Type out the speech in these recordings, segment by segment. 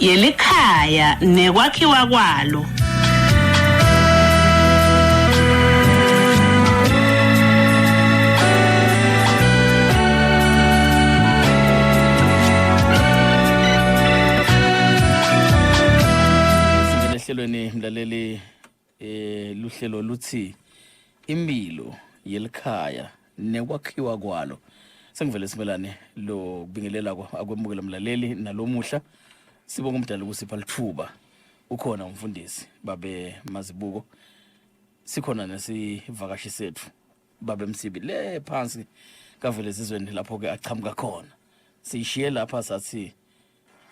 Yelikhaya Nekwakhiwa Kwalo. Hlelweni mlaleli luhlelo luthi Imphilo Yelikhaya Nekwakhiwa Kwalo. Sengivele simelane lo kubingelela akwemukela mlaleli nalomuhla sibonga umdala kusipha lithuba. Ukhona umfundisi babe Mazibuko, sikhona nesivakashi sethu babe Msibi le phansi kavele sizweni lapho ke achamuka khona. Sishiye lapha sathi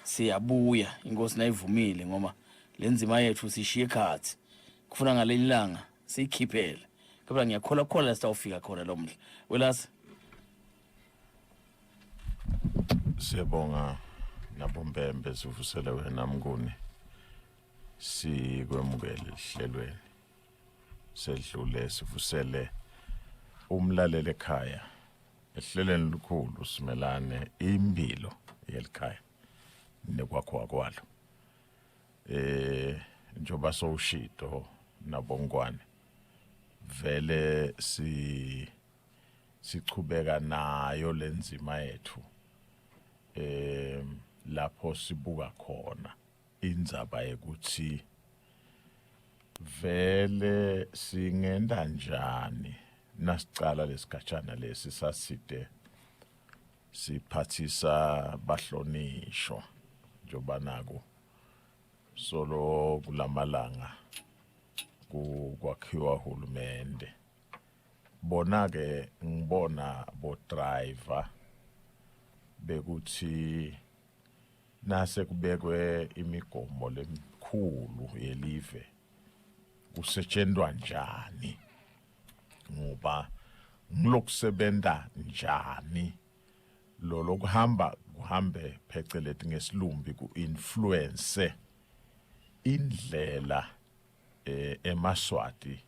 siyabuya inkosi nayivumile ngoma lenzima yethu sishiye khathi kufuna ngalelilanga sikhiphele kodwa ngiyakhola la sitawufika khona lo mhla welasi. Siyabonga nabombembe sivusele wena Mnguni sikwemukele ihlelweni sedlule sivusele umlaleli ekhaya ehlelweni likhulu simelane Imphilo Yelikhaya Nekwakhiwa Kwalo. Njoba sowushito nabongwane vele sichubeka nayo lenzima yethu lapho sibuka khona indzaba ukuthi vele singenda njani nasicala lesigajana lesi saside siphathisa bahlonishwa njoba nako solo kulamalanga kwakhiwa uhulumende. Bona ke ngibona bo driver bekuthi nase kubekwe imigomo lemkhulu yelive kusetshenzwa njani ngoba ngilokusebenta njani lo kuhambe phecelezi ngesilumbi ku-influence indlela emaswati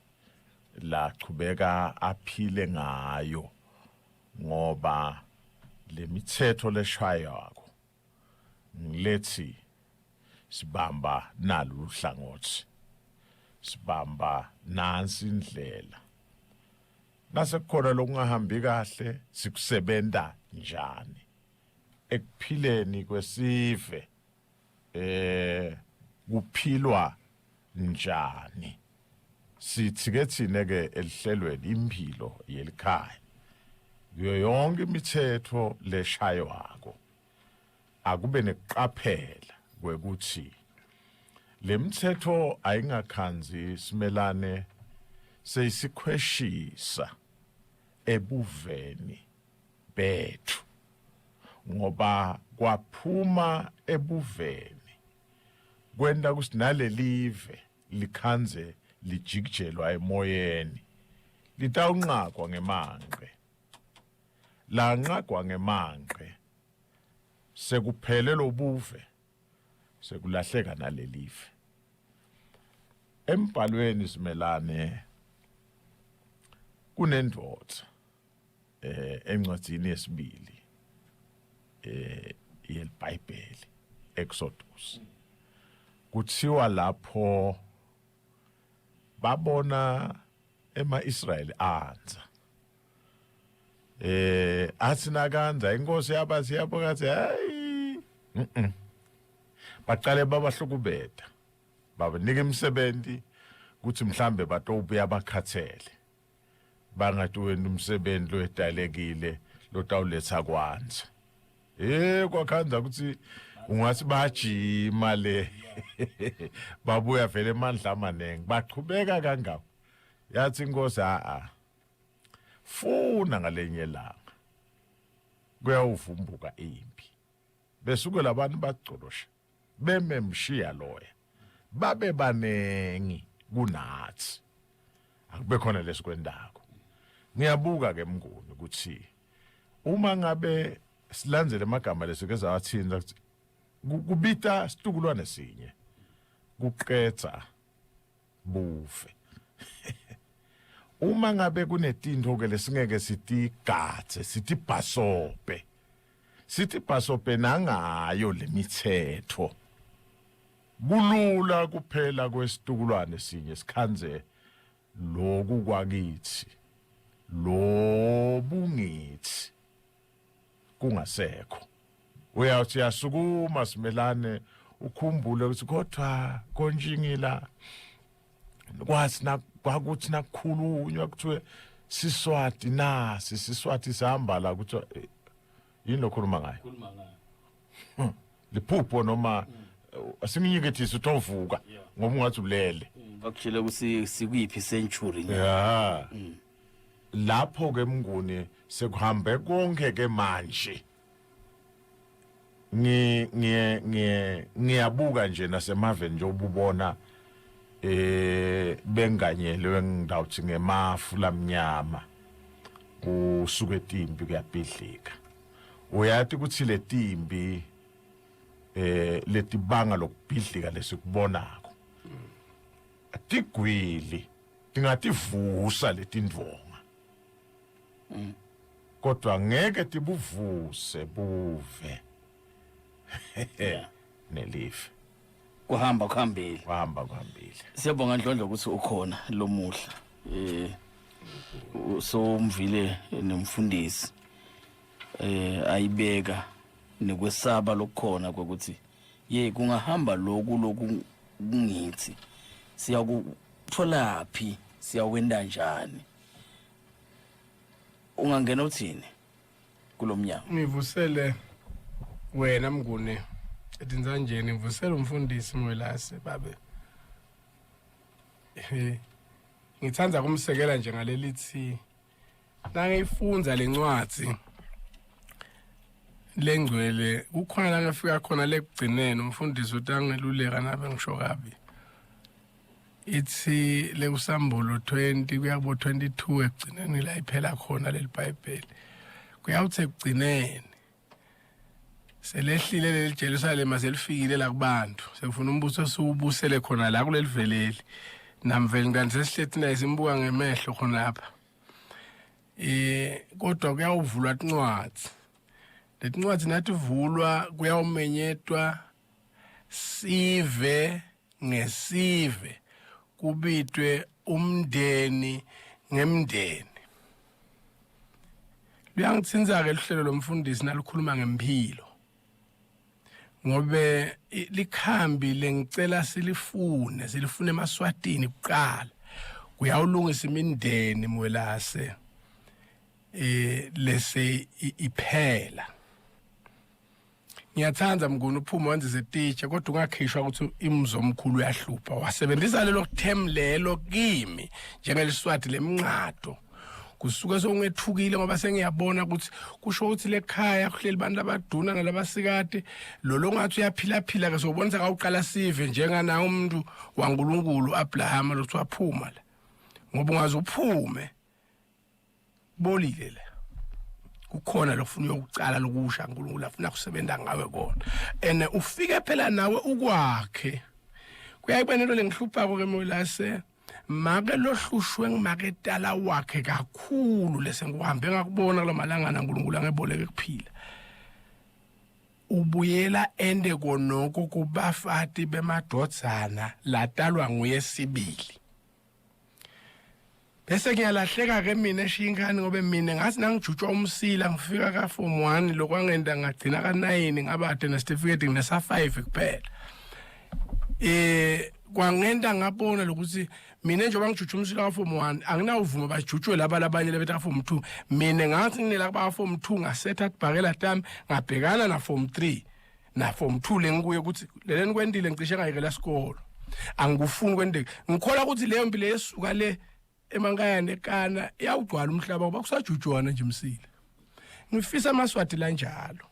la chubeka aphile ngayo ngoba lemithetho leshayako ngilethi sibamba nalo uhlangothi sibamba nansi indlela nase kukhona lokungahambi kahle sikusebenta njani ekuphileni kwesive kuphilwa njani. Sithi ke thine ke elihlelweni Imphilo Yelikhaya kuyo yonke imithetho leshaywako akube neqaphela kwekuthi lemithetho ayingakhanzi simelane seyisikhweshisa ebuveni bethu ngoba kwaphuma ebuveni kwenda kusinalelive likhanze lijikijelwa emoyeni litawunqakwa ngemanqe la nqakwa ngemanqe sekuphele lobuve sekulahleka nalelive. Embhalweni simelane kunendoda encwadzini yesibili yeBhayibheli Exodus kuthiwa lapho babona ema-Israyeli anza athi nakanza inkosi yabathi yabo kathi hayi baqale babahlukubeda babanika imisebenzi kuthi mhlambe batobuya bakhathele bangathi wena umsebenzi lo edalekile lo tawuletha kwanza kwakhanza ukuthi ungathi bajima le babuya vele emandla amanengi baqhubeka kangako yathi inkosi funa ngalenye langa kuyawuvumbuka impi besuke labantu bagcolosha bememshiya loya babe banengi kunathi akube khona lesikwendako. Ngiyabuka ke Mnguni ukuthi uma ngabe silandzele amagama lesike awathinza kubita situkulwane sinye kuqetha buve uma ngabe kunetinto ke lesingeke sitigathe sithi bhasope nangayo lemithetho kulula kuphela kwesitukulwane sinye sikhanze lokhu kwakithi lobungithi kungasekho uyathi yasukuma simelane ukhumbule ukuthi kodwa konjingila kwathi kwakuthi nakukhulunywa kuthiwe Siswati nasi Siswati sihamba la kuthiwa yini lokhuluma ngayo liphupho noma asinginyekethisa utovuka ngoba ungathi ulele bakutshela ukuthi sikuyiphi century ya lapho ke mnguni sekuhambe konke ke manje ngiyabuka nje nasemaveni nje ububona benganyelwe ngidawuthi ngemafu lamnyama kusuke etimbi kuyabhidlika uyathi ukuthi le timbi letibanga lokubhidlika lesikubonako atigwili tingativusa letindvonga kodwa ngeke tibuvuse buve neLive kuhamba kuhambile siyabonga Ndlondlo ukuthi ukhona lo muhla so umvile nemfundisi ayibeka nekwesaba lokukhona ukuthi ye kungahamba lokhu kungithi siyakuthola phi siyawenda njani ungangena uthini kulomnyango ngivusele wena mngune edinza njeni ngivusele umfundisi Mwelase babe ngithanda kumsekela nje ngalelithi nangiyifunza lencwadi lengcwele kukhona la ngafika khona lekugcineni umfundisi utangeluleka nabe ngisho kabi ithi lekusambulo 20 kuya kubo 22 ekugcineni la iphela khona leli Bible kuyawuthi ekugcineni selehlile leli Jerusalem selifikile la kubantu sekufuna umbuso siubusele khona la kuleli veleli namveli ngani sesihlethi naye simbuka ngemehlo khona lapha kodwa kuyawuvulwa incwadi letincwadi nathi vulwa kuyawumenyetwa Sive ngesive kubitwe umndeni ngemndeni luyangithinza ke lihlelo lomfundisi nalikhuluma ngemphilo ngobe likhambi lengicela silifune emaswatini kuqala kuyawulungisa imindeni Mwelase lese iphela ngiyathanda mnguni uphuma wenze zeteacher kodwa ungakhishwa ukuthi imzo omkhulu uyahlupha wasebenzisa lelo themlelo kimi njengeliswati lemnqado kusuka songethukile ngoba sengiyabona ukuthi kusho ukuthi lekhaya kuhleli abantu abaduna nalabasikade lo ngathi uyaphila ke sobonisa kawuqala Sive njengana umuntu waNkulunkulu Abraham lokuthi waphuma la ngoba ungaze uphume bolile la kukhona lokufuna ukucala lokusha uNkulunkulu afuna kusebenza ngawe kona ene ufike phela nawe ukwakhe kuyayibanelo lengihlupha ke Mwelase make lohlushwe ngimaketala wakhe kakhulu lese ngikuhambe ngakubona kulamalangana uNkulunkulu angeboleke kuphila ubuyela ende konoko kubafati bemadodzana latalwa nguye sibili bese ngiyalahleka ke mina eshingani ngobe mina ngathi nangijutshwa umsila ngifika ka form 1 lokwangenda ngagcina ka 9 ngabade ne certificate ngina 5 kuphela kwangenda ngabona lokuthi mina njengoba ngijutshwa umsila ka form 1 anginawuvuma bajutshwe laba labanye lebetha ka form 2 mina ngathi nginela ka form 2 ngasetha kubhakela tami ngabhekana na form 3 na form 2 lengikuye ukuthi leleni kwendile ngicishe ngayekela isikolo angikufuni kwendeke ngikhola ukuthi leyo mpilo yesuka le emankaya nekana iyawugcwala umhlaba ngoba kusajutshwana nje umsila ngifisa amaswati la njalo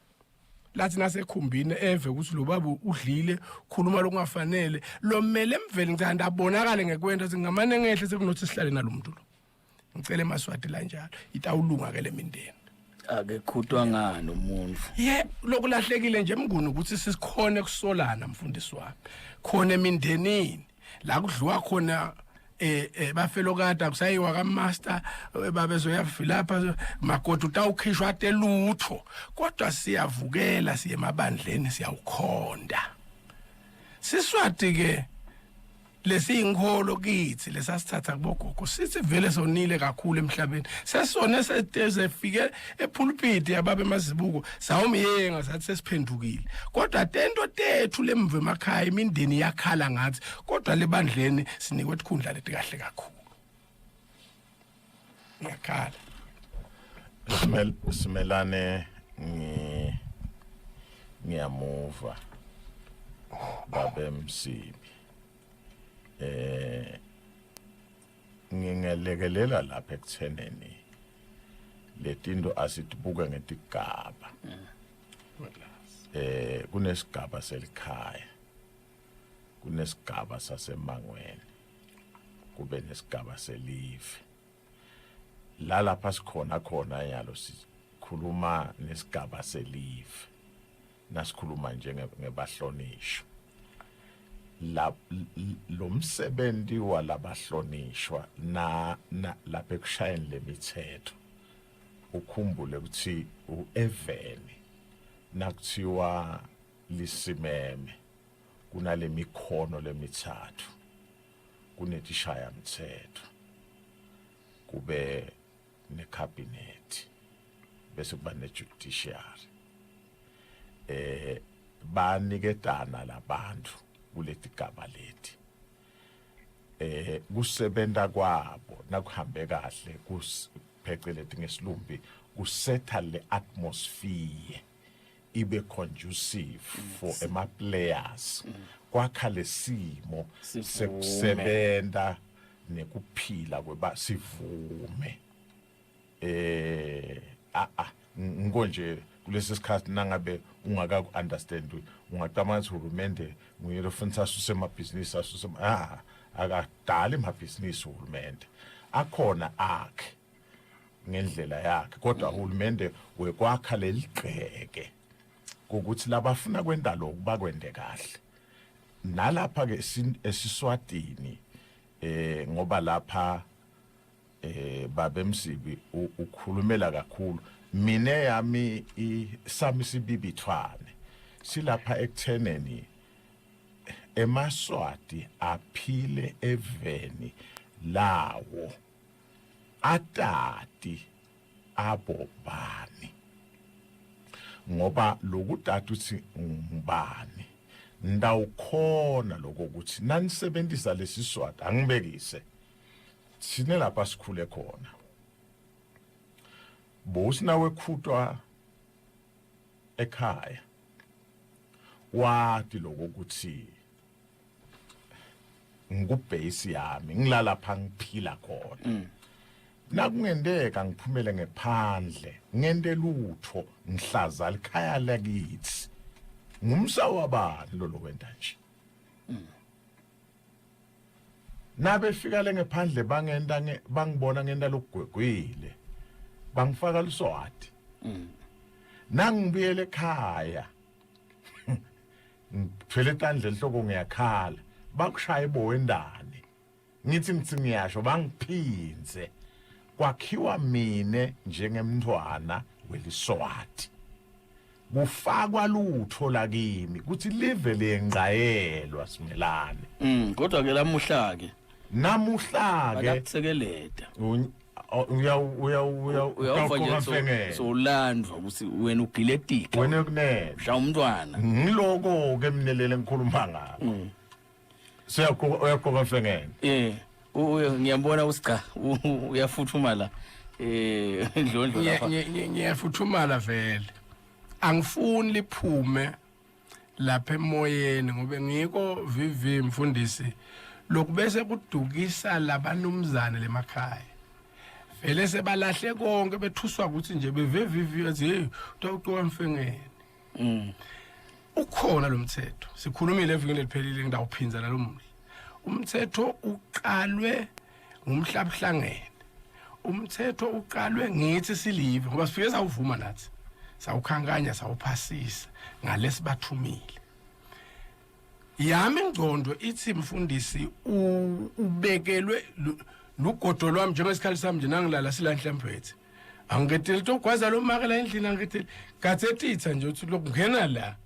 lathi nasekhumbini eve ukuthi lo baba udlile khuluma lokungafanele lo mmele emveli ngithanda abonakale ngekwenta singamane ngehle sekunothi sihlale nalomuntu lo ngicela emaswati la njalo itawulunga ke lemindeni ake khutwa ngani umuntu lokulahlekile nje mnguni ukuthi sisikhone kusolana mfundisi wami khona emindenini la kudliwa khona bafelokada kusayiwa kaMaster babezoyafila lapha magodu utawukhishwa atelutho kodwa siyavukela siye emabandleni siyawukhonda Siswati ke lesiyinkholo kithi lesasithatha kubogogo sithi vele sonile kakhulu emhlabeni sesona sezefike epulpit yababe mazibuko sawumiyenga sathi sesiphendukile kodwa tento tethu lemve emakhaya imindeni yakhala ngathi kodwa lebandleni sinikwe ikhundla leti kahle kakhulu yakhala simelane ngiyamuva babe Msibi ngingelekelela lapha ekutheneni letinto asitibuke ngetigaba kunesigaba selikhaya kunesigaba sasemangweni kube nesigaba selive lapha sikhona yalo sikhuluma nesigaba selive nasikhuluma njengebahlonishwa lo msebenzi walabahlonishwa na lapha ekushayeni lemithetho ukhumbule ukuthi uEveni nakuthiwa lisimeme kunale mikhono lemithathu kunetishaya mthetho kube necabinet bese kuba nejudiciary baniketana labantu kuletigaba leti kusebenta kwabo nakuhambe kahle kupheceleti ngesilumbi kusetha le atmosphere ibe conducive for ema players kwakha lesimo sekusebenta nekuphila kweba sivume ngonje kulesi sikhathi nangabe ungaka understand ungaqama ukuthi uhulumende nguyelo fanele asuse amabhizinisi asuse akadala amabhizinisi uhulumende akhona akhe ngendlela yakhe kodwa uhulumende wekwakha leligceke ukuthi labafuna kwenda lokho bakwende kahle nalapha ke esiswatini ngoba lapha babe Msibi ukhulumela kakhulu mine yami sami sibibithwane silapha ekutheneni emaswati aphile eveni lawo atati abobani ngoba lokutata uthi ngubani ndawukhona lokho ukuthi nanisebenzisa lesiswati angibekise sine lapha sikhule khona bosina wekhutwa ekhaya wathi lokho ukuthi ngubase yami ngilala pha ngiphila khona nakungendeka ngiphumele ngephandle ngente lutho ngihlaza likhaya lakithi ngumsa wabani lo wenda nje nabe fika le ngephandle bangibona ngenta lokugwegwile bangifaka liswati nangibuyele ekhaya ngithwele tandle enhloko ngiyakhala bakushaya ibowendane ngithi ngiyasho bangiphinze kwakhiwa mine njengemntwana weliswati kufakwa lutho lakimi kuthi live lengqayelwa simelane kodwa ke namuhla ke bayakusekeleta uya solandwa ukuthi wena ugiletika wena kunene sha umntwana ngiloko ke emnelele ngikhuluma ngakho uyagoka mfengene ngiyambona usicha uyafuthuma la ndlondlo lapha ngiyafuthumala vele angifuni liphume lapha emoyeni ngobe ngiko vivi mfundisi lokubese kudukisa labanumzane lemakhaya vele sebalahle konke bethuswa ukuthi nje bevivi athi hey utawuqoka mfengene ukhona lo mthetho sikhulumile evikini eliphelile ngidawuphinza nalomhle umthetho uqalwe ngumhlabuhlangene umthetho uqalwe ngithi silive ngoba sifike sawuvuma nathi sawukhankanya sawuphasisa ngalesibathumile yami ingcondo ithi mfundisi ubekelwe lugodo lwami njengesikhali sami nje nangilala silanhlambethe Angithi litogwaza lo makela endlini angithi gazetitha nje uthi lokungena la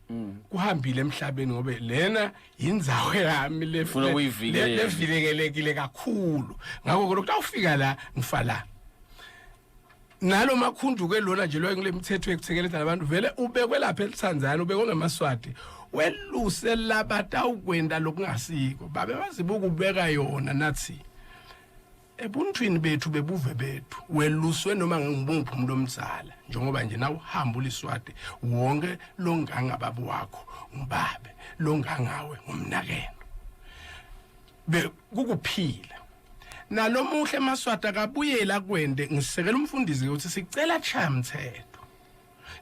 kuhambile emhlabeni ngobe lena indzawo yami levilekelekile kakhulu ngakho lokho awufika la ngifa la nalo makhundu ke lona nje lo ngilemthetho ekuthekeleza labantu vele ubekwe lapha eTanzania ubekwe ngemaswati weluse labata ukwenda lokungasiko babe bazibuka ubeka yona nathi ebuntwini bethu bebuve bethu weluswe noma ngibuphi umuntu omzala njengoba nje na uhamba uliswati wonke longanga baba wakho umbabe longangawe ngumnakeno kukuphila nalomuhle emaswati akabuyela kwende ngisekela umfundisi ukuthi sicela chamthetho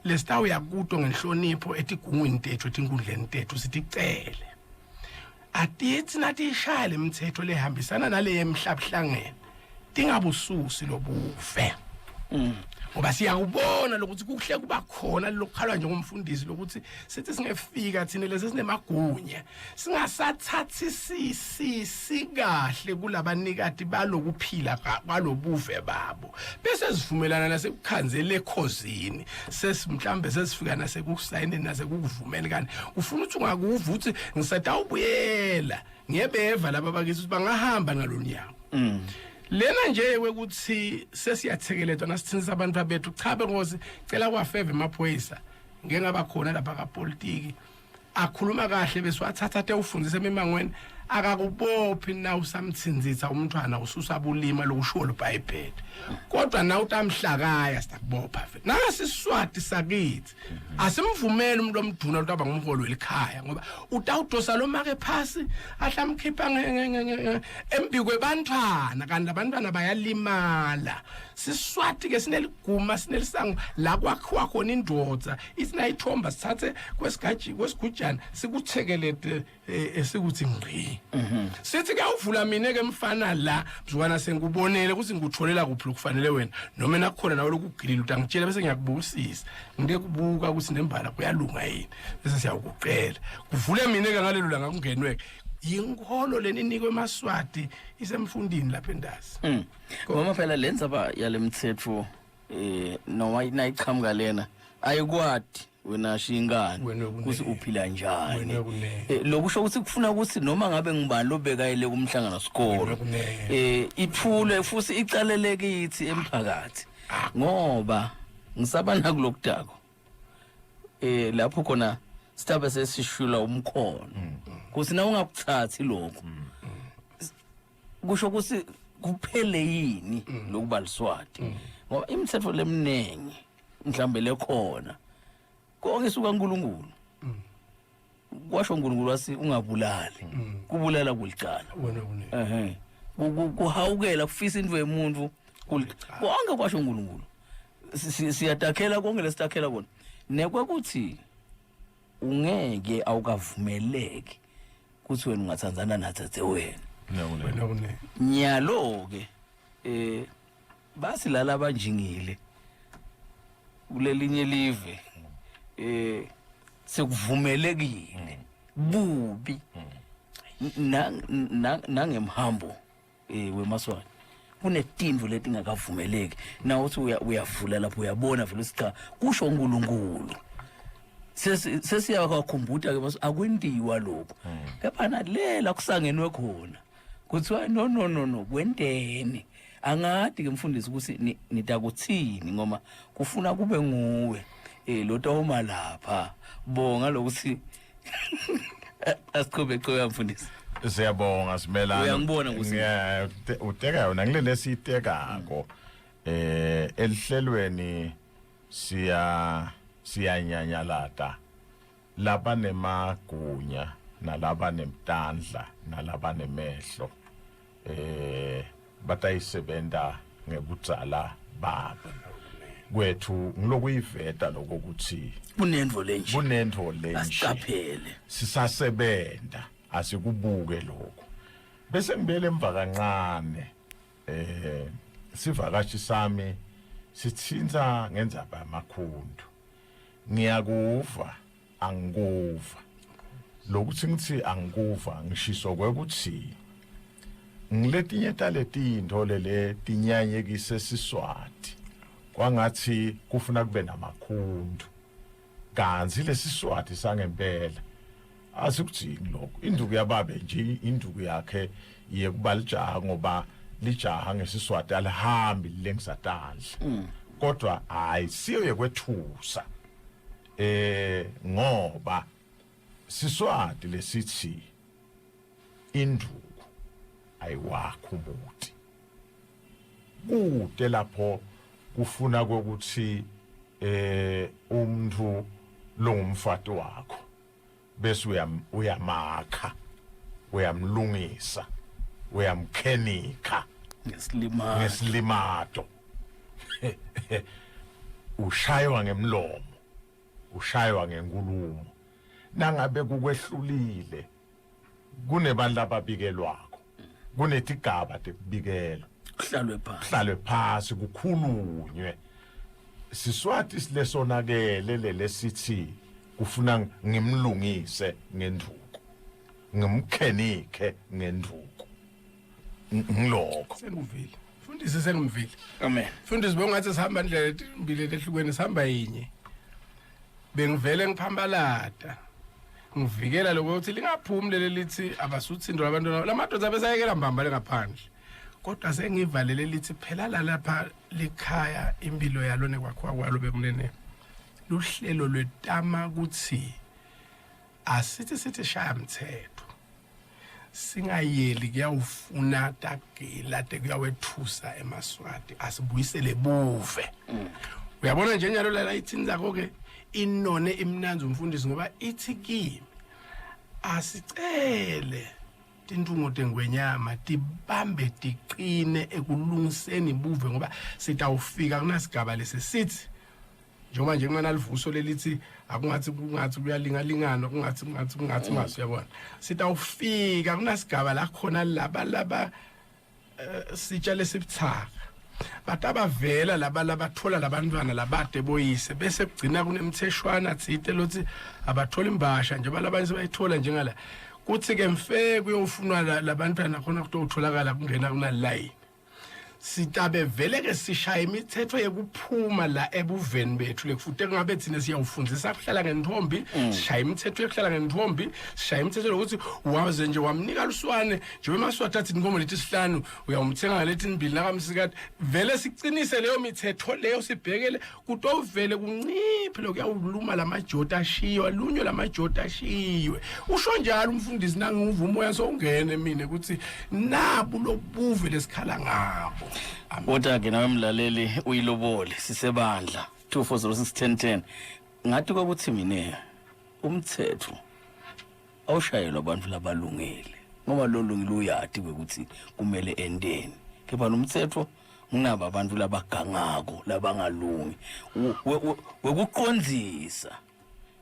lesitawu yakuto ngenhlonipho etigungwini tethu etinkundleni tethu siticele atithi nathi ishayile imithetho lehambisana nale emhlabuhlangene tingabususi lobuve ngoba siyakubona lokuthi kuhle kuba khona lokukhalwa njengomfundisi lokuthi sithi singefika thina lezi sinemagunya singasathathi sikahle kulabanikati balokuphila kwalobuve babo bese sivumelana nasekukhanzele ekhosini mhlambe sesifika nasekusayineni nasekuvumeni kanti ufuna ukuthi ungakuva ukuthi ngisatawubuyela ngiyebeva laba bakithi ukuthi bangahamba ngalonyawo lena nje wekuthi sesiyathekelezwa nasithinisa abantu abethu cha bengozi cela kwafeve emaphoyisa ngengaba khona lapha kapolitiki akhuluma kahle beswathatha ate ufundise emangweni akakubophi na usamthinzitsa umntwana ususa bulima lokusho loBhayibheli kodwa na utamhlakaya sitakubopha nanga siswati sakithi asimvumeli umuntu omduna ukuthi aba ngumholo welikhaya ngoba utawudosa lo make phasi ahlamkhipha embikwe bantwana kanti abantwana bayalimala siswati ke sineliguma sinelisango la kwakhiwa khona indodza isinayithomba sithathe kwesigujana sikuthekelete esikuthi ngqi sithi kuyavula mina ke mfana la mzukwana sengubonele ukuthi ngikutholela kuphi lokufanele wena noma nakukhona nawe lokugilila uthi angitshela bese ngiyakubusisa ngike kubuka ukuthi nembala kuyalunga yini bese siyakuqela kuvule mina ke ngalelo la ngakungenweke yinkolo leni inikwe emaswati isemfundini lapha endazi ngoba phela lenza ba yalemthetho noma inayichamuka lena ayikwadi wena shingane kuthi uphila njani lokusho ukuthi kufuna ukuthi noma ngabe ngibani lobekayele kumhlangano sikolo ithule futhi icalele kithi emphakathi ngoba ngisabana kulokudako lapho khona sithabe sesishula umkhono kusina ungakuthathi lokho kusho ukuthi kuphele yini lokubaliswati ngoba imithetho lemnengi mhlambe lekhona konke suka uNkulunkulu kwasho uNkulunkulu wasi ungabulali kubulala kulicala kuhawukela kufisa into yemuntu konke kwasho uNkulunkulu siyatakhela konke lesitakhela kona nekwakuthi ungeke awukavumeleki kuthi wena ungathanzana nathi wena nyalo ke basi lala abanjingile kulelinye live sekuvumelekile bubi nangemhambo wemaswati kunetinto letingakavumeleki na uthi uyavula lapho uyabona vele cha kusho uNkulunkulu sesiyakukhumbula ke bese akwendiwa lokho kepha nalela kusangenwe khona kuthiwa no kwendeni angadi ke mfundisi ukuthi nitakuthini ngoma kufuna kube nguwe lotoma lapha bonga lokuthi asiqhubhe mfundisi siyabonga simelana uyangibona uteka yona ngile lesitekako elihlelweni siyanyanyalata laba nemagunya nalaba nemtandla nalaba nemehlo batayisebenta ngebudzala babo kwethu ngilokuyiveta lokuthi kunendvo lenje asiqaphele sisasebenta asikubuke lokho bese ngibele emva kancane sivakashi sami sithinta ngenzaba amakhundu ngiyakuva angikuva lokuthi ngithi angikuva ngishiso kwekuthi ngiletinye taletinto lele tinyanyekise siswati kwangathi kufuna kube namakhundu kanzi lesiswati sangempela asikuthini lokho induku yababe nje induku yakhe iye kubalijaha ngoba lijaha ngesiswati alihambi lengisatandla kodwa ayisiyo yekwethusa ngoba siswati lesithi induku ayiwakho umuti kude lapho kufuna ukuthi umuntu longumfati wakho bese uyamakha uyamlungisa uyamkhenika ngesilimato ushaywa ngemlomo ushaywa ngenkulumo nangabe kukwehlulile kunebantu ababikelwako kunetigaba tekubikela kuhlalwe phasi kukhulunywe siswati silesonakele lesithi kufuna ngimlungise ngenduku ngimkhenike ngenduku ngilokho sengivile fundisi sengivile amen fundisi bongathi sihamba indlela ezimbili lehlukene sihamba yinye bengivele ngiphambalata ngivikela lokuthi lingaphumi leli lithi abasutsindo labantwana lamadoda besayekela mbambale ngaphandle kodwa sengivalele lithi phela lapha likhaya impilo yalo nekwakhiwa kwalo bekunene luhlelo lwetama kuthi asithi shaya mthetho singayeli kuyawufuna tagela tekuyawethusa emaswati asibuyisele buve uyabona nje nyalo la ithini zakho ke inone imnanzi umfundisi ngoba ithi kimi asicele tintungo tengwenyama tibambe tiqine ekulungiseni buve ngoba sitawufika kunasigaba lesisithi njengoba nje kumana livuso lelithi akungathi kuyalingalingana kungathi ngasi yabona sitawufika kunasigaba la khona laba sitshale sibuthaka batabavela labathola labantwana labade boyise bese kugcina kunemtheshwana tsite lothi abathola imbasha nje balabanye sebayithola njengala kuthi ke mfe kuyofunwa labantwana khona kutotholakala kungena kunaline sitabe vele ke sishaya imithetho yekuphuma la ebuveni bethu lekufute ngabe thina siyawufundisa kuhlala ngenthombi sishaya imithetho yokuhlala ngenthombi sishaya imithetho lokuthi waze nje wamnika luswane njengoba emaswati athi inkomo lethi sihlanu uyawumthenga ngalethi inbili nakamsikade vele sicinise leyo mithetho leyo sibhekele kutovele kunciphe lokuyawuluma lamajota ashiyo alunyo lamajota ashiwe usho njalo umfundisi nangivumoya sowungene mina ukuthi nabo lobuve lesikhala ngabo Kodwa-ke nawe mlaleli uyilobole sisebandla 24061010 ngathi kwakuthi mina umthetho awushayelwa abantu labalungile ngoba lo lungile uyati ukuthi kumele endeni kepha nomthetho nginaba abantu labagangako labangalungi wekuqondzisa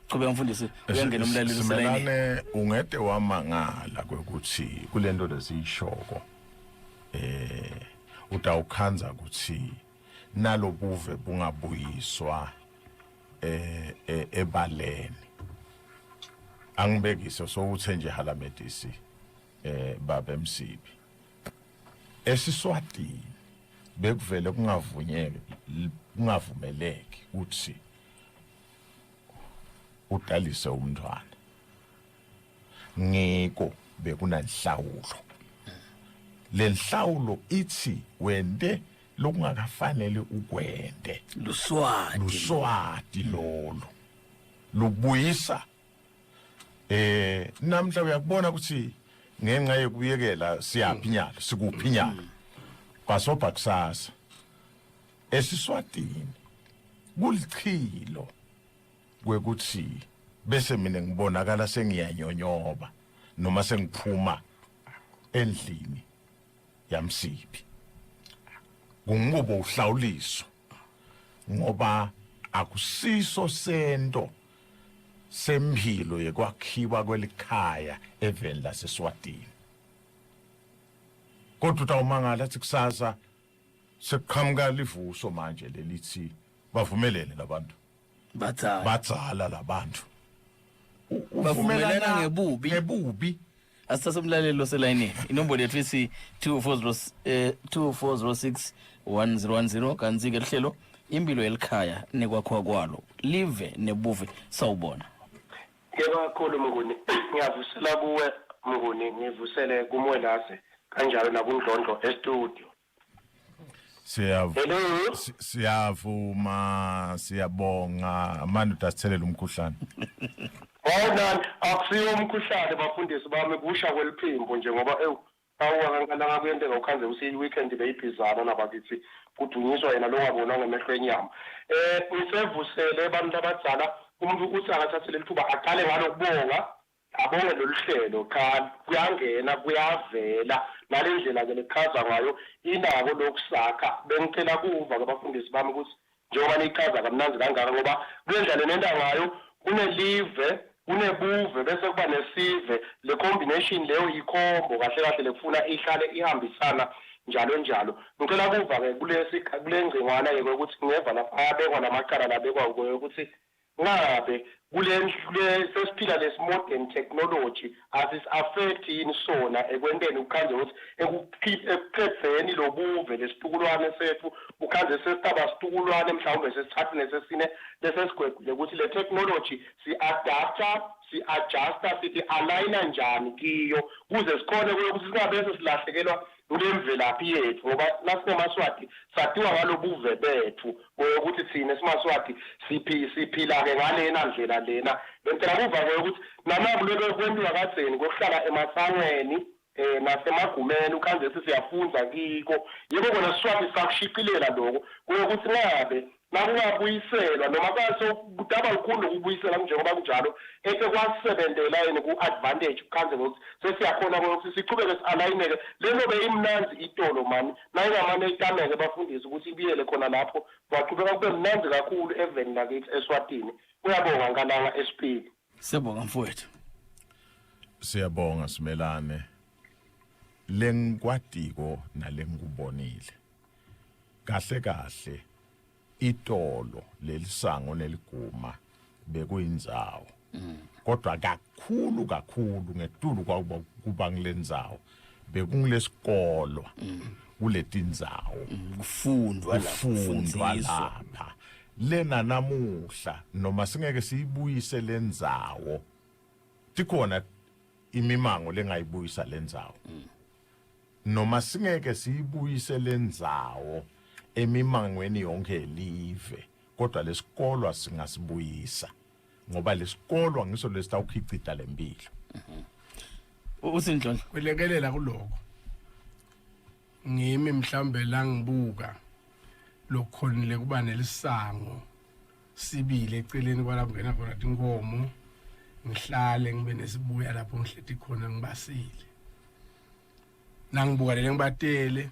chobe mfundisi uyangena umlaleli uselayini ungede wamangala kwekuthi kulento lesishoko utawukhanza ukuthi nalobuve bungabuyiswa ebaleni angibekise sokuthi nje halamedisi baba emsibi esiswati bekuvele kungavumeleki ukuthi udalise umntwana ngiko bekunanhlawulo lenhlawulo ithi wende lokungakafanele ukwende luswati lolo lubuyisa namhla uyakubona ukuthi ngenxa yekuyekela siyaphinyala sikuphinyala basobha kusasa esiswatini kulichilo kwekuthi bese mina ngibonakala sengiyanyonyoba noma sengiphuma endlini yamsibi kungubo uhlawuliso ngoba akusiso sento semphilo yekwakhiwa kwelikhaya eveni laseSwatini kodwa utawumangala athi kusasa sekuqhamuka livuso manje lelithi bavumelene labantu batsala labantu bavumelana ngebubi asithathe umlaleli loselayinini inombolo yethu isi 2406 1010 kanzi ke lihlelo impilo Yelikhaya Nekwakhiwa Kwalo live neBuve sawubona. Yebo kakhulu Mnguni, ngiyavusela kuwe Mnguni, ngivusele kumwelase kanjalo nakundlondlo e-studio. Siyavuma, siyabonga manje udasithelela umkhuhlane. Nani akusiyo umkhuhlane bafundisi bami kusha kweliphimbo nje ngoba awukankana kuyenteka ukhanze usiyi weekend beyiphizana nabakithi kudunyiswa yena lo wabona ngemehlo enyama. Usevusele abantu abadala umuntu uthi akathathele lithuba aqale ngalo kubonga abonge lolu hlelo kuyangena kuyavela nalendlela ke lechaza ngayo inako lokusakha bengicela kuva abafundisi bami ukuthi njengoba nichaza kamnandi kangaka ngoba kulendlela nenda ngayo kuneLive neBuve bese kuba neSive le combination leyo yikhombo kahle kahle lekufuna ihlale ihambisana njalo njalo. Ngicela kuva ke kule ngcingwana ke ukuthi ngeva lapha abekwa namacala labekwa ukuthi ngabe kule sesiphila lesi modern technology affect yini sona ekwenteni ukhanze ukuthi ekuphetheni lobuve lesitukulwane sethu ukhanze sesitaba situkulwane mhlawumbe sesithathu nesesine lesesigwegule ukuthi le technology si-adapta si-adjusta sithi aligna njani kiyo kuze sikhone ukuthi singabe silahlekelwa kule mvelaphi yethu ngoba nasinemaswati satiwa ngalobuve bethu ukuthi thina simaswati siphila ke ngalena ndlela lena bentela kuva ke ukuthi namakuleke kwentiwa kadzeni kokuhlala emasangweni nasemagumeni ukhanze siyafunza kiko yebo kona siswati sakushiqilela lokho ukuthi ngabe nakungabuyiselwa noma kaso kudaba likhulu ukubuyisela njengoba kunjalo kwasebenzela yini ku-advantage ukhanze ukuthi sesiyakhona ukuthi sichubeke si-alayineke lento beyimnanzi itolo mani nayingamane itameke bafundisi ukuthi ibiyele khona lapho kwaqhubeka kube mnanzi kakhulu eveni lakithi eSwatini. Uyabonga nkalanga esipili. Siyabonga mfowethu. Siyabonga Simelane. Lengikwadiko nalengikubonile. Kahle kahle itolo lelisango neliguma bekuyindzawo. Kodwa kakhulu ngetulu kuba ngilendzawo bekungilesikolo kuletindzawo kufundwa lapha lena namuhla noma singeke siyibuyise lendzawo tikhona imimango lengayibuyisa lendzawo noma singeke siyibuyise lendzawo emimangweni yonke elive kodwa lesikolo asingasibuyisa ngoba lesikolo ngiso lesitawukhicita lempilo. Usindlondlo kwelekelela kuloko ngimi mhlambe la ngibuka lokhonile kuba nelisango sibile eceleni kwala kungena khona inkomo ngihlale ngibe nesibuya lapho ngihlethi khona ngibasile nangibuka ngibatele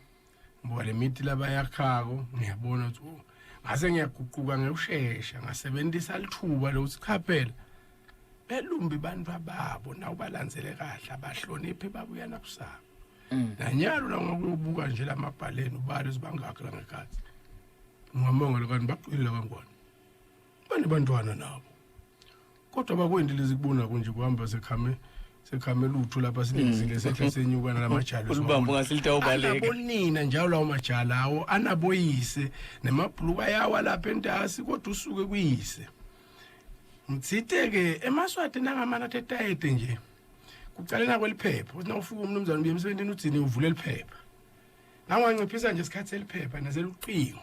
ngibuka lemithi labayakhako ngiyabona ukuthi ngase ngiyaguquka ngekusheshsha ngasebenzisa lithuba lokuthi cha phela belumbi bantu ababo nawu balandzele kahle abahloniphe babuya nakusaba nanyalo la ngokubuka nje lamabhaleni ubali sibangakho la ngekhathi ngiyamongela kanti baqile kangwane bani bantwana nabo kodwa bakwendile zikubona konje kuhamba sekhame lutho lapha silingisile sehle senyukana lamajalo ulibambo ngasilita ubaleka abonina njalo lawo majala awo anaboyise nemabhuluka yawa lapha entasi kodwa usuke kuyise ngitsite-ke emaswati nangamana tetayete nje kucalena kweliphepha uthi nawufika umnumzane ubuye emsebentini uthini uvule liphepha nanganginciphisa nje isikhathi seliphepha naseluqingo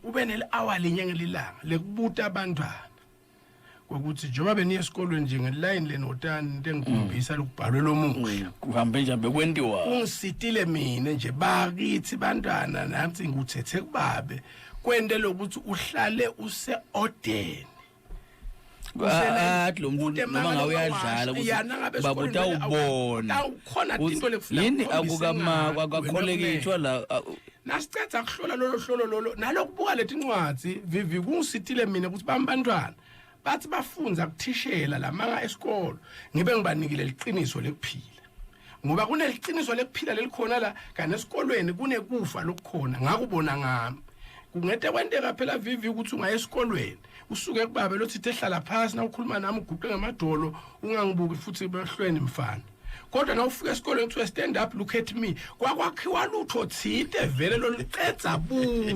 ube neli-hour linye ngelilanga lekubuta abantwana ukuthi njengoba beniye esikolweni nje ngeline lenotani into engikhombisa lokubhalwe lomuhle kuhambe nje bekwentiwa ungisitile mina nje bakithi bantwana nansi nguthethe kubabe kwente lokuthi uhlale use-ordeni lo muntu noma ngawe uyadlala ukuthi babuta ubona khona into lekufuna yini akukamakwa kwakholekithwa la nasicetha kuhlola lolo hlolo lolo nalokubuka leti ncwadi vivi kungisitile mina ukuthi bantwana bathi bafunza kuthishela lamanga esikolo ngibe ngibanikile liqiniso lekuphila ngoba kuneliqiniso lekuphila lelikhona la kanye esikolweni kunekufa lokukhona ngakubona ngami kungete kwenteka phela vivi ukuthi ungaye esikolweni usuke kubabe lothi ehlala phansi na ukhuluma nami uguqe ngamadolo ungangibuki futhi behlweni mfana kodwa na ufika esikoleni kuthiwa stand up look at me kwakwakhiwa lutho thide vele lo liqedza buve.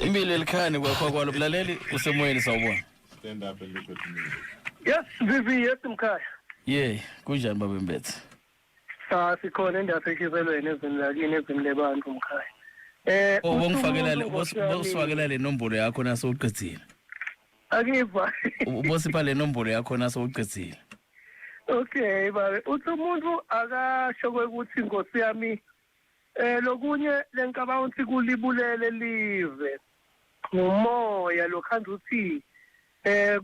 Imphilo Yelikhaya Nekwakhiwa Kwalo mlaleli usemoyeni sawubona. Stand up and look at me. Yes, Vivi, yes, Mkhaya. Kunjani baba Mbethe? Sikhona endaphekhiselweni ezimlakini ezimlebantu Mkhaya. Bongifakela le nombolo yakho naso uqedzile. Akiva. Ubosipha le nombolo yakho naso uqedzile. Okay, babe. Uthi umuntu akasho ukuthi Nkosi yami lokunye lenkabanga ukuthi kulibulele live. Ngumoya lokhanda uthi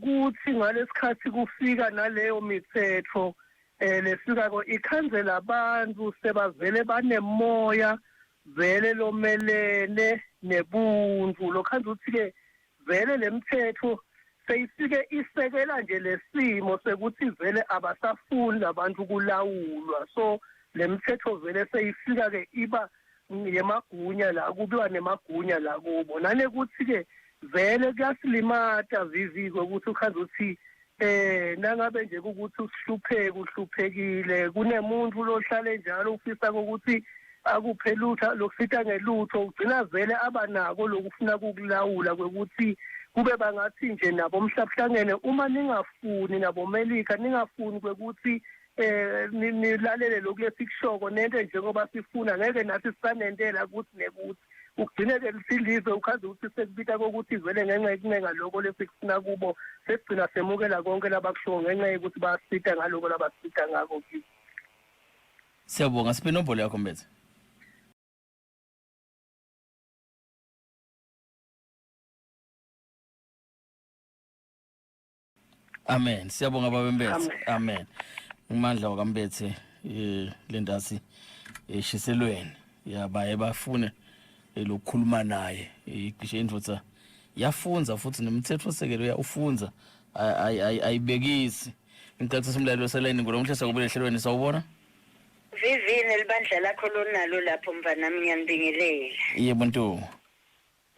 kuthi ngalesikhathi kufika naleyo mithetho lesika ko ikhanzela abantu sebavele banemoya vele lomelene nebuntu lokhanda uthi ke vele lemthetho seyifike isekela nje lesimo sekuthi vele abasafuni abantu kulawulwa so lemthetho vele seyifika ke iba yemagunya la kubiwa nemagunya la kubo nane kuthi ke vele kuyasilimata viviko ukuthi ukhanza uthi nangabe nje ukuthi uhluphekile kunemuntu lohlale njalo ufisa ukuthi akuphe lutho lokusita ngelutho ugcina vele abanako lokufuna ukulawula kwekuthi kube bangathi nje nabo mhlabuhlangene uma ningafuni nabo Melika ningafuni kwekuthi nilalele lokhu lesikushoko nento njengoba sifuna ngeke nathi sisanentela ukuthi nekuthi ugcine ke lisilizwe ukhaza ukuthi sekubita kokuthi vele ngenxa lokho lesikufuna kubo sesigcina semukela konke labakusho ngenxa yokuthi basita ngaloko labasita ngako kithi. Siyabonga siphe nombolo yakho Mbethe. Amen. Siyabonga baba Mbethe. Amen. Umandla wakaMbethe lendasi eshiselweni yabaye bafune lokukhuluma naye icishe indvodza yafunza futhi nemithetho sekelo uyafunza ayibekisi ngicacisa umlalelo selayini ngolomhlesa kubele hlelweni sawubona Vivini libandla lakho lonalo lapho mvanami ngiyanibingelela yebo nto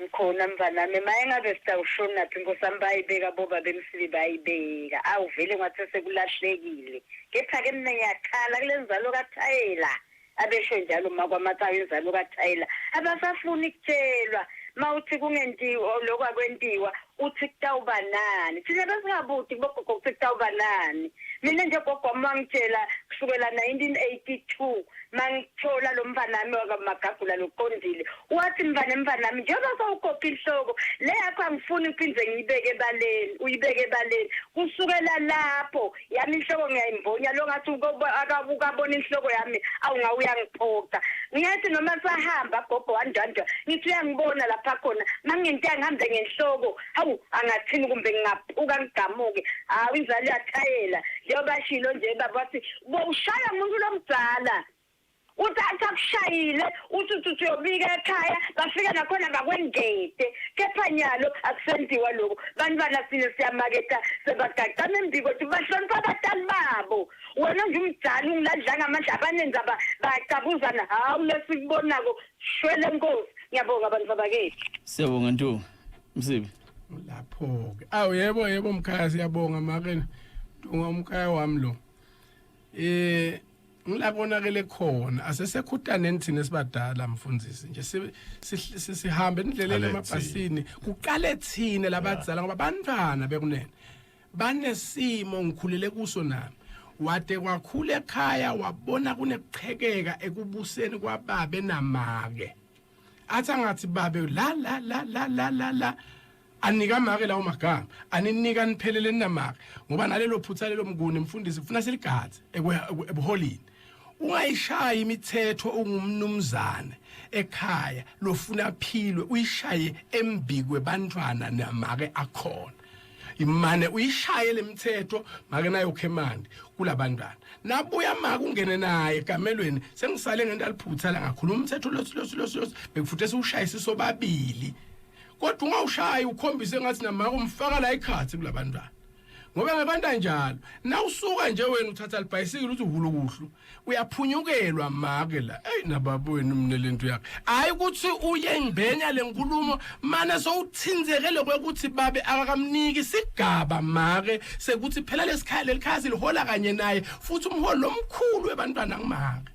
ngikhona mvanami maye ngabe sitawushona phi Nkosi bayibeka boba bemsili bayibeka awuvele ngathi sekulahlekile kepha ke mina ngiyakhala kulenzalo kathayela abesho njalo makwamathayo inzalo kathayela abasafuni kutshelwa mawuthi kungentiwa lokwakwentiwa uthi kutawuba nani thina besingabuthi bogogo kuthi kutawuba nani mina nje gogo wamangitshela kusukela 1982 mangithola lo mvanami wakamagagula loqondile wathi mvanami njengoba sawugoqa inhloko le yakho angifuni uphindze ngiyibeke ebaleni uyibeke ebaleni kusukela lapho yami inhloko ngiyayimbonya lo ngathi ukabona inhloko yami awungawuya ngiphoqa ngiyathi noma sahamba gogo wanjanja ngithi uyangibona lapha khona mangento yangihambe ngenhloko hawu angathini kumbe ngingaphuka ngigamuke hawu inzalo yathayela njengoba shilo nje baba wathi bowushaya umuntu lomdzala uthatha kushayile uthi uyobika ekhaya bafika nakhona ngakwengede kepha nyalo akusenziwa lokho bantwana sine siyamaketa sebagaqana embiko ukuthi bahlonipha abatali babo wena nje umdzala ungiladla ngamandla abanenza bacabuzana hawu lesikubonako shwele Nkosi ngiyabonga abantu babakethu siyabonga nto Msibe lapho ke yebo Mkhaya siyabonga makena Dunga umkhaya wami lo ngilabonakele khona asesekhutaneni thina sibadala mfundisi nje sihambe indleleni emabhasini kuqale thina labadzala ngoba bantwana bekunene banesimo ngikhulele kuso nami wade kwakhula ekhaya wabona kunekuqhekeka ekubuseni kwababe namake athi angathi babe la anika make lawo magama aninika nipheleleni namake ngoba nalelo phutha lelo mnguni mfundisi ufuna siligadze ebuholini ungayishaya imithetho ungumnumzane ekhaya lofuna philwe uyishaye embikwe bantwana namake akhona imane uyishaye lemithetho make nayo khemandi kulabantwana nabuya make ungene naye egamelweni sengisale ngento aliphutha la ngakhuluma umthetho losi bekufuthe siushaye sisobabili kodwa ungawushayi ukhombise ngathi namake umfaka la ikhathi kulabantwana ngoba ngebanda njalo nawusuka nje wena uthatha libhayisikili uthi uhulukuhlu uyaphunyukelwa make la nababo wenu mne lento yakhe hayi ukuthi uye ngibhenya lenkulumo manje sowuthinzekele kwekuthi babe akakamniki sigaba make sekuthi phela lesikhaya lelikhaya lihola kanye naye futhi umholo omkhulu webantwana ngimake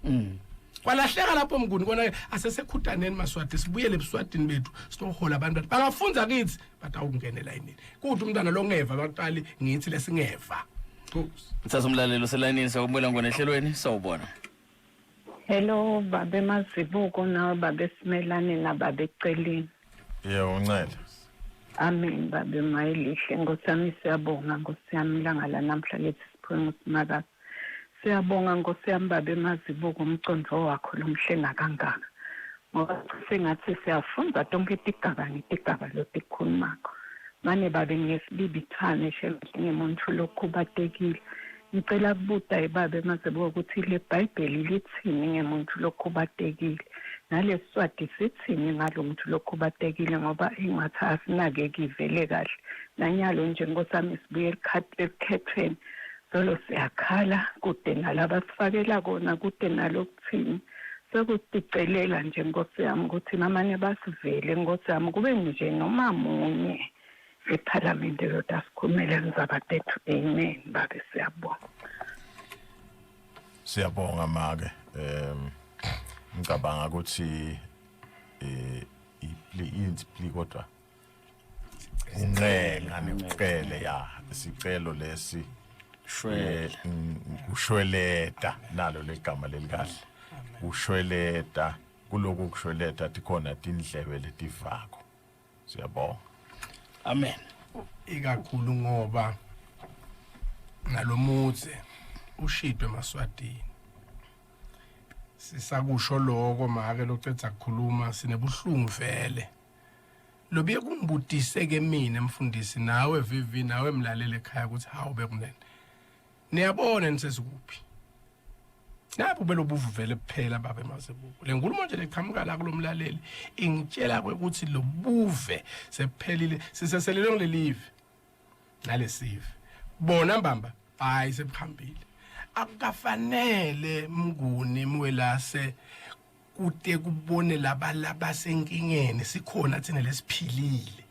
kwalahleka lapho mnguni kona asesekhutaneni maswati sibuyele ebuswadini bethu sitohola abantwana bangafunza kithi batawungenela yini kuthi umntwana lo ngeva baqali ngithi lesingeva Mthatha umlalelo selayinini sakubuyela ngone ehlelweni sawubona. Hello babe Mazibuko nawe babe Simelane nababe Celeni. Yebo uncela. Amen babe Mayelihle ngosami siyabonga ngosiyami ilanga la namhla lethi siphume usimakazi. Siyabonga ngosiyami babe Mazibuko umcondo wakho lomhlenga kangaka. Ngoba sengathi siyafunda tonke itigaba lotikhulumako. Mane babe ngesibibithane ngemuntu lokhubatekile. Ngicela kubuta ibabe Mazibuko ukuthi le Bible lithini ngemuntu lokhubatekile. Naleswati sithini ngalomuntu lokhubatekile ngoba ingathi asinake ivele kahle. Nanyalo nje ngosami sibuye ekhethweni. Solo siyakhala kude nalaba sifakela kona kude nalokuthini. Sekusicelela nje ngosiyami ukuthi namanye basivele ngosiyami kube nje noma munye eParliament lotasikhumele ngizabathethu amen babe siyabonga. Siyabonga make ngicabanga ukuthi iplea kodwa uncenga necele ya isicelo lesi ushweleta nalo legama lelikahle ushweleta kuloku kushweleta tikhona tindlebe letivako siyabonga Amen. Ikakhulu ngoba nalomuze ushidwe emaswadini sisakusho lokho make locetha ukukhuluma sinebuhlungu vele lobiye kumbutise ke mina mfundisi nawe vivi nawe mlalele ekhaya ukuthi hawu bekunene niyabona nisesikuphi napho belobuvu vele kuphela babe Mazibuko le nkulumo nje leqhamuka la kulomlaleli ingitshela ukuthi lobuve sephelile siseselele ngilelive nale Sive bona mbamba hayi sebukhambile akukafanele mnguni mwelase kude kubone laba senkingene sikhona thina lesiphilile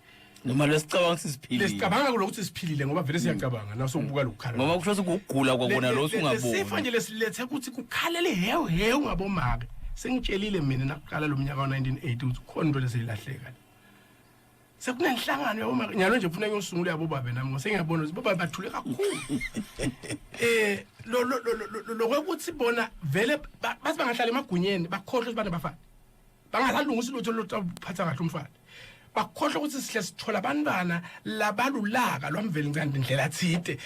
noma lesicabanga sisiphilile lesicabanga lokuthi siphilile ngoba vele siyacabanga nasokubuka lokukhala ngoba kusho ukugula kwakona lo usungaboni sifo nje lesilethe ukuthi kukhalele hewu ngabomake sengitshelile mina nakuqala lo mnyaka wa1980 ukuthi khona into lesilahleka sekunenhlangano yabomake nyalo nje ufuna ngiyosungula yabo babe nami ngosengiyabona ukuthi baba bathule kakhulu lo kwekuthi bona vele bathi bangahlala emagunyeni bakhohle abantu bafana bangalalungisa lutho lotaphatha kahle umfana bakhohle ukuthi sihle sithola abantwana labalulaka lwamveli ngandi indlela thide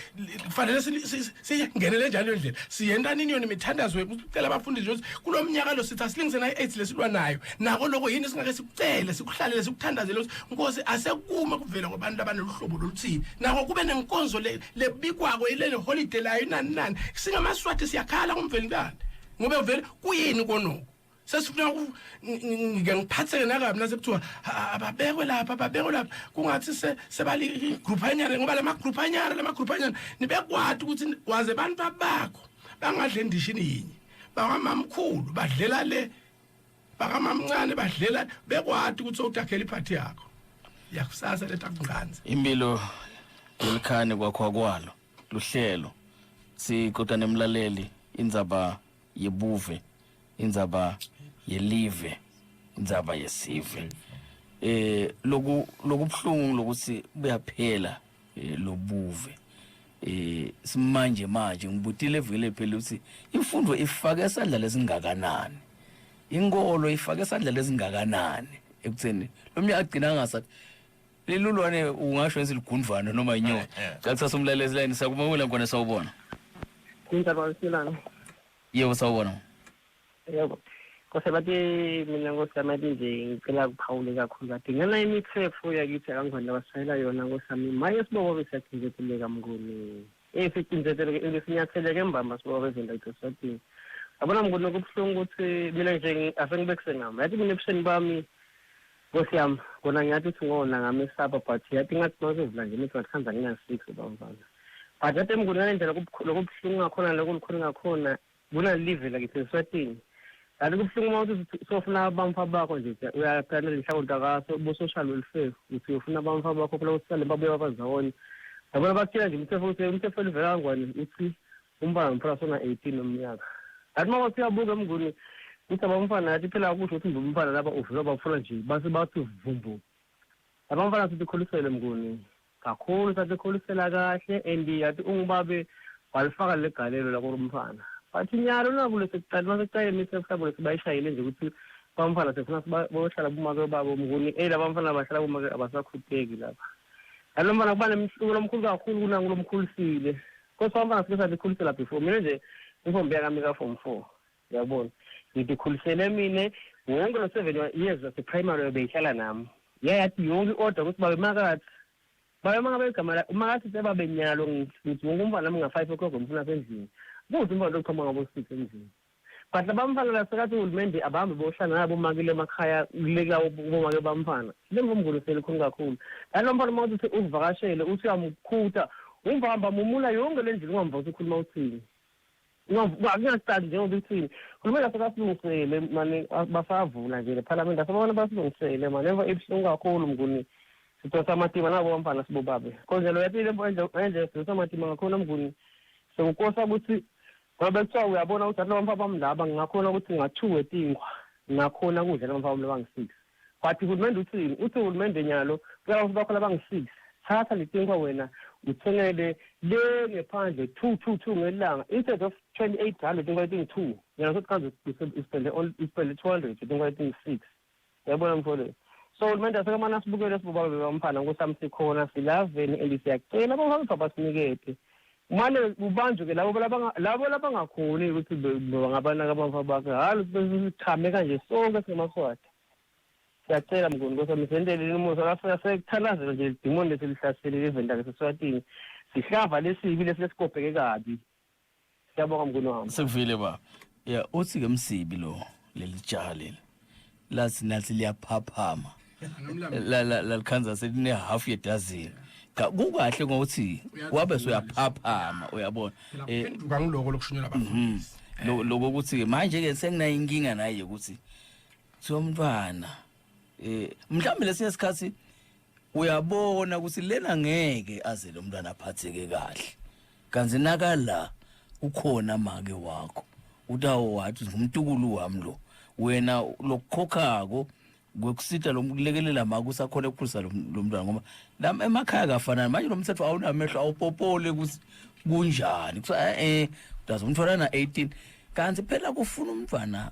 kufanele singenele njalo indlela siyenta nini yona imithandazo ukucela abafundi nje ukuthi kulomnyaka lo sithi asilingise nayo AIDS lesilwa nayo nako lokho yini singake sikucele sikuhlalele sikuthandazele ukuthi Nkosi asekuma kuvela kwabantu abanoluhlobo loluthini nako kube nenkonzo lebikwako ilele holiday layo nani singamaswati siyakhala kumveli ngandi ngoba vele kuyini konoko sesifuna ngiphatheke nakabi nasekuthiwa ababekwe lapha kungathi sebali group anyana ngoba lama group anyana nibekwadi ukuthi waze abantu bakho bangadle endishini yinye bakamamkhulu badlela le bakamamncane badlela bekwadi ukuthi utakhela iphathi yakho yakusasa letha kunganzi Imphilo Yelikhaya Nekwakhiwa Kwalo luhlelo siqoqa nemlaleli indzaba yeBuve indzaba yelive indzaba yesive lokubhlungu lokuthi buyaphela lobuve simanje ngibutile vele phela ukuthi imfundo ifaka esandla lesingakanani inkolo ifaka esandla lesingakanani ekutheni lomnyaka agcina ngasathi lelulwane ungasho esiligundvana noma inyoka cakusasa umlalezi line sakubonga ngone sawubona Indzaba yesilana yebo sawubona yebo Kose bathi mina ngosami nje ngicela ukuphawule kakhulu bathi ngena imithetho yakithi kangona basayela yona ngosami maye sibobo besathinzethele kamnguni sicinzetele lesinyathele kembamba sibobo bezinto ezisathi abona mnguni kubhlungu ukuthi mina nje asengibekise ngami yathi mina ebusheni bami ngosiyami kona ngiyathi ngona ngamesaba but yathi ngathi mazovula nje imithetho kanza ngina 6 bamfana but ate mnguni indlela lokubuhlungu ngakhona lokukhona ngakhona kuna live la ngiseswatini kanti kubuhlungu mawuthi sofuna abamfa bakho nje uyaqala inhlawunta kaso bo social welfare uthi ufuna abamfa bakho phela usale babuye abazawona yabona bakutshela nje umthetho olivela kangwani uthi umntwana phela sona 18 nomnyaka kanti mawuthi uyabuka mnguni uthi abamfana yathi phela kusho ukuthi umntwana laba uvela bafuna nje base bathi vumbu abamfana sithi kholisele mnguni kakhulu sathi kholisela kahle and yathi ungibabe walifaka legalelo la kumfana bathi nyalo nakule sekuqala masecayeni imisefabo sibayishayile nje ukuthi bamfana sefuna bohlala bumake babo mnguni labamfana bahlala bumake abasakhuteki lapha alomfana kuba nemhluko lomkhulu kakhulu kunangu lomkhulisile kodwa bamfana sike sathi khulisela before mina nje infombi yami ka form 4 yabona ngithi khulisele mina wonke lo 7 years of primary beyihlala nami yathi yonke order ukuthi babe makathi begama umakathi sebabe nyalo ngithi wonke umfana nami nga5 o'clock ngifuna sendlini kuthi umfana lokuthoma ngabo 6 endlini but labamfana lasekathi uhulumende abahambe bohlala nabo makile emakhaya kuleka bomake bamfana lengomngulisele khona kakhulu lo mfana mawuthi uvakashele uthi uyamkhutha umvamba mumula yonke lendlini ungamba ukukhuluma uthini ngiyastandi njengoba uthini uhulumende asekasilungisele manje basavula nje leParliament asebona basilungisele manje emva ebuhlungu kakhulu mnguni sithosa amatima nabo bamfana sibobabe konje lo yathi lembo enje sithosa amatima ngakhona mnguni sokukosa ukuthi ngoba kuthiwa uyabona ukuthi abamfa bami laba ngingakhona ukuthi ngathuwe tinkwa ngakhona kudla abamfa bami labangi6 but uhulumende uthini uthi uhulumende nyalo kuya bakho labangi6 thatha letinkwa wena uthengele le ngephandle 222 ngelanga instead of 2800 ngayithini 2 yana sokuthi kanze ispende 200 ngayithini 6 yabona mfowethu so uhulumende asekamana sibukele sibobabe bamfana ngosami sikhona silaveni elisiyacela bafaka basinikethi manje ubanjwe ke labo labangakhoni ukuthi bangabana kabamfa bakhe hayi besichame kanje sonke semaswati siyacela mnguni ngosami sendele umusa lafika sekuthandazela nje idimoni lesihlasele evenda lesiswatini sihlava lesibi lesikopeke kabi siyabonga mnguni wami sekuvile ba yeah uthi ke msibi lo lelijaha leli lathi liyaphaphama la likhanza seline half ye dozen kukahle ngokuthi wabe soyaphaphama uyabona ngangiloko lokushunyela abafundisi lokho ukuthi manje ke senginayo inkinga naye ukuthi somntwana mhlawumbe lesinye isikhathi uyabona ukuthi lena ngeke aze lo mntwana aphatheke kahle kanzi nakala ukhona make wakho utawo wathi ngumtukulu wami lo wena lokukhokhako kwekusita lokulekelela maka usakhona ukukhulisa lo mntwana ngoba la emakhaya kafanana manje lo mthetho awunamehlo awupopole ukuthi kunjani kuthiwa utazi umntwana na 18 kanti phela kufuna umntwana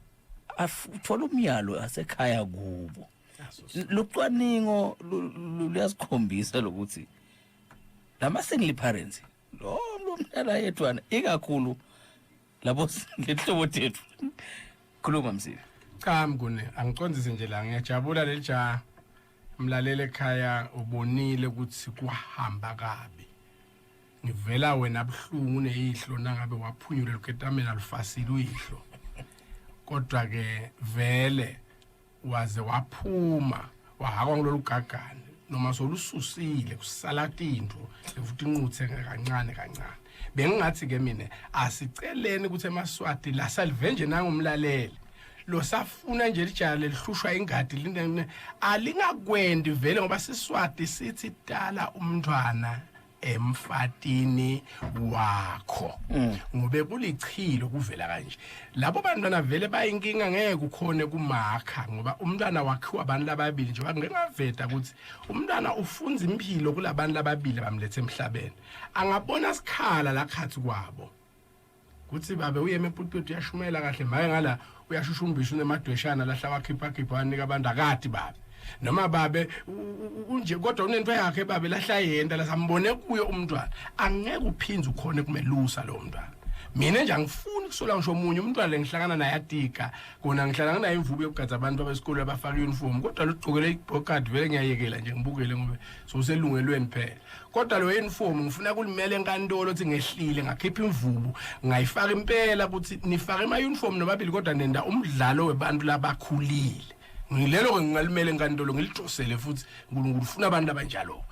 athola umyalo asekhaya kubo lucwaningo luyasikhombisa lokuthi lama single parents lo mntana yedwana ikakhulu labo lehlobo tethu khuluma msini cha mnguni angicondzise nje la ngiyajabula lelija mlalele ekhaya ubonile ukuthi kuhamba kabi ngivela wena buhlungu nezihlo nangabe waphunyula loketamela lufasile uyihlo kodwa ke vele waze waphuma wahakwa ngololu gagane noma solususile kusala tinto futhi inquthe kancane bengingathi ke mina asiceleni ukuthi emaswati la salvenje nangumlaleli lo safuna nje lijala lihlushwa ingadi linde alingakwendi vele ngoba siswati sithi dala umntwana emfatini wakho ngobe kulichilo kuvela kanje labo bantwana vele bayinkinga ngeke ukhone kumakha ngoba umntwana wakhiwa abantu lababili nje ngingaveta ukuthi umntwana ufunza impilo kulabantu lababili bamlethe emhlabeni angabona sikhala la khathi kwabo kuthi babe uyeme eputput uyashumela kahle maye ngala uyashushumbisha unemadweshana lahla wakhipha anika abantu akati babe noma babe unje kodwa unento yakhe babe lahla yenda lasambone kuyo umntwana angeke uphinze ukhone kumelusa lo mntwana mina nje angifuni kusola ngisho omunye umntwana lengihlangana naye atika kona ngihlangana naye imvubu yokugadza abantu abesikole abafaka uniform kodwa lo ugqokele ibhokadi vele ngiyayekela nje ngibukele ngoba soselungelweni phela kodwa lo uniform ngifuna kulimele enkantolo ukuthi ngehlile ngakhipha imvubu ngayifaka impela ukuthi nifake ama uniform nobabili kodwa nenda umdlalo webantu labakhulile ngilelo ngingalimele enkantolo ngilitosele futhi uNkulunkulu ufuna abantu abanjalo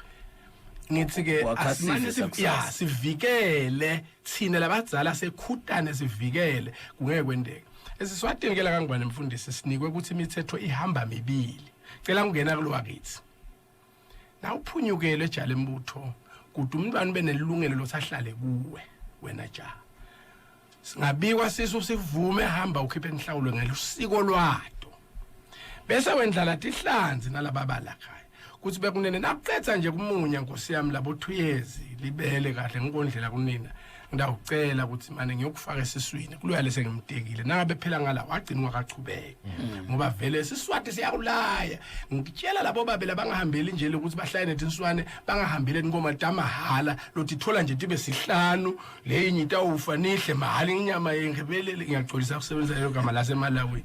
ngithi ke asimane Wakhasive sivikele thina labadzala sekhutane sivikele kungeke kwendeke esiswatini ke la kangibane mfundisi sinikwe ukuthi imithetho ihamba mibili cela ungena kulowa kithi na uphunyukele ejala embutho kuthi umntwana benelungelo losahlale kuwe wena ja singabikwa sisu sivume hamba ukhiphe inhlawulo ngelusiko lwato bese wendlala tihlanzi nalababa lakhaya kuthi bekunene nakuqetha nje kumunya Nkosi yami labo 2 years libele kahle ngikondlela kunina ngidawucela ukuthi manje ngiyokufaka esiswini kuluyale sengimtekile nangabe phela ngala wagcina wakachubeka ngoba vele siswati siyakulaya ngitshela labo babe labangahambeli nje ukuthi bahlaye netinswane bangahambele inkoma tamahala lothi thola nje tibe sihlanu leyinye itawufa nihle mahali inyama yengebelele ngiyaxolisa kusebenza leyo gama laseMalawi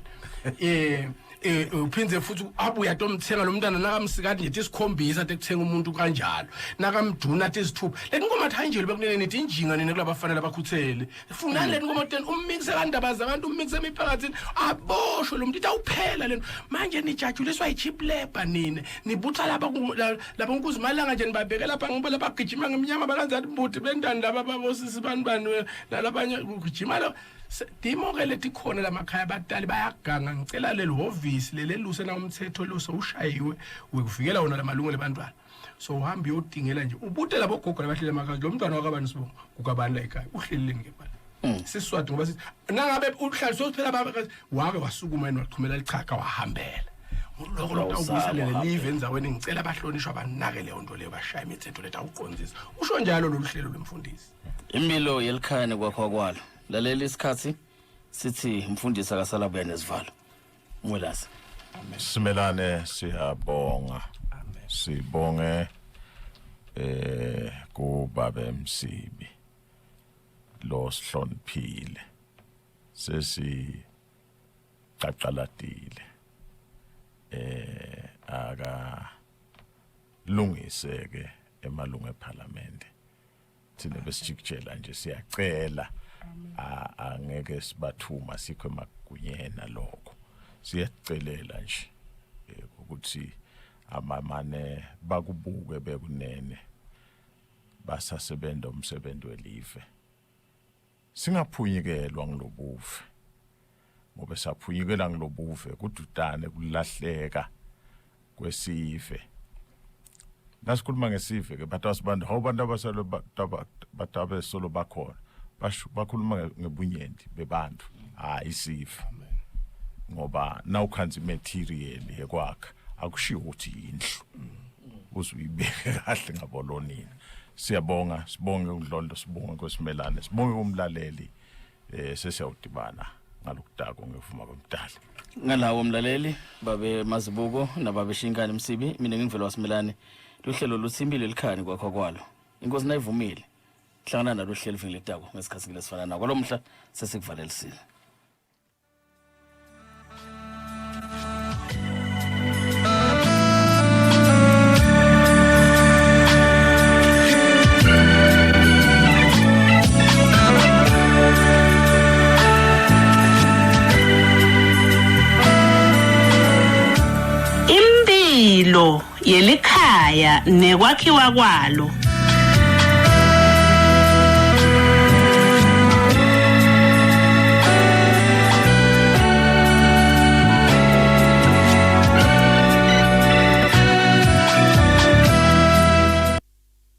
uphindze futhi abuya tomthenga lo mntana nakamsikade nje isikhombisa tekuthenga umuntu kanjalo nakamduna tisithupha lenkoma thanjelo bekunene nithi injinga nene kulabafanele abakhuthele funa lenkoma 10 ummixe kandabaza abantu ummixe emiphakathini abosho lo muntu itawuphela lento manje nijajuliswa ichip labor nine nibutha laba nkuzimalanga nje nibabeke lapha ngoba labagijima ngemnyama bakanjani mbuti bendani laba babosisi bani nalabanye ukujima lo dimokele tikhona lamakhaya abadali bayaganga ngicela lelihovisi leleluse na umthetho lo sowushayiwe ukuvikela wona lamalungelo ebantwana so uhamba uyodingela nje ubute labo gogo labahlele emakhaya lo mntwana wakabani sibonga ukabani la ekhaya uhlelile ngebala siswati ngoba sithi nangabe uhlali sophela baba wake wasukuma yena wachumela lichaka wahambela lokho lokubuyisa lelive enzaweni ngicela abahlonishwa abanake leyo nto leyo bashaya imithetho letha uqonzisa usho njalo lo luhlelo lwemfundisi Imphilo Yelikhaya Nekwakhiwa Kwalo lalela isikhathi sithi umfundisi akasala buya nesivalo mwelasa Simelane siyabonga sibonge kuBaba Msibi lo sihloniphile sesi qaqaladile aka lungiseke emalungu eParliament thina besijikjela nje siyacela angeke sibathuma sikho emagunyena lokho siyacelela nje ukuthi amamane bakubuke bekunene basasebenza umsebenzi welive singaphunyukelwa ngilobuve ngoba saphunyukela ngilobuve kududane kulahleka kwesive nasikhuluma ngesive ke bathu asibanda hawu bantu abasalo batabe solo bakhona bakhuluma ngebunyenti bebantu isive ngoba nawukhanza imaterial yekwakha akushiwo ukuthi indlu uzuyibeke kahle ngabolonini siyabonga sibonge udlondo sibonge kwesimelane sibonge umlaleli sesiyawudibana ngalokudako ngevuma komdala ngalawo umlaleli babe mazibuko nababe Shinkani Msibi mina ngimvelo wasimelane luhlelo lutsimbile Yelikhaya Nekwakhiwa Kwalo inkosi nayivumile hlangana nalo hlelo vingiletako ngesikhathi ngilesifana nako lo mhla sesikuvalelisa Imphilo Yelikhaya Nekwakhiwa Kwalo.